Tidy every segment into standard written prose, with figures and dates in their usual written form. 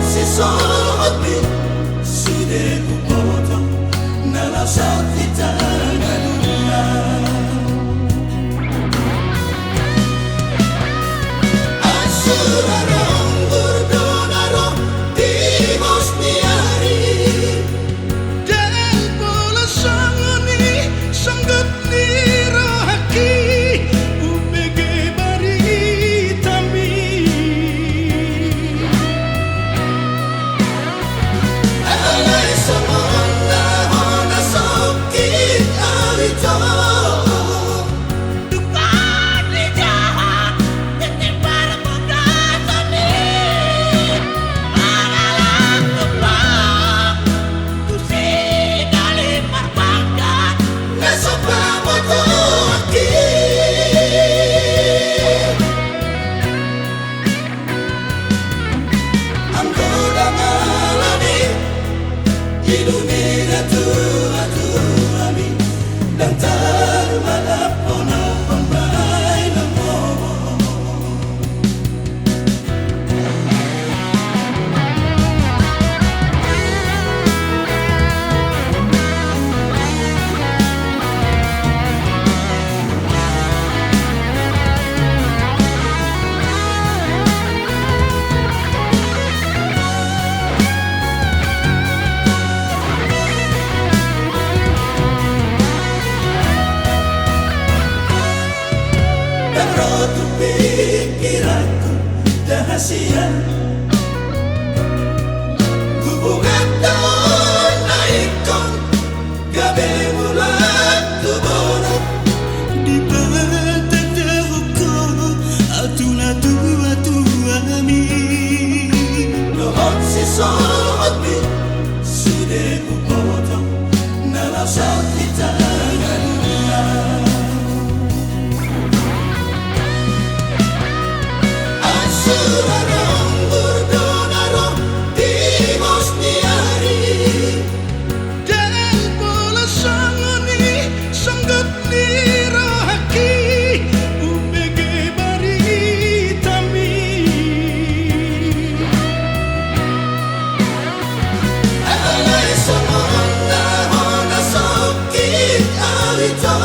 si sobi sudah kupotong nalar sakit tangan dunia. Asurarong burdonarong di Bosniari dan bola sangoni sanggup nirohaki UPG baritami alay samona hona sakit arito. Dunia tua ami dan termalap ono pembai namo. Rotu pikiranku rahasia hubungan tahun naikkan gabe bulan tuboro di batang atuna tua ami lohon si sobi sudah kupotong nalar sakit tangan dunia. Asurarong burdonarong di Bosniari dan bola sangoni sanggup nirohaki UPG baritami alay samona hona sakit arito.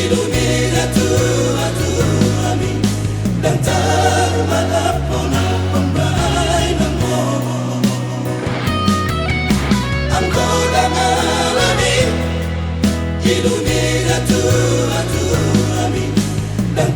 Dunia tua ami dan termalap ono pembai namo. Angkoda malani dunia tua ami dan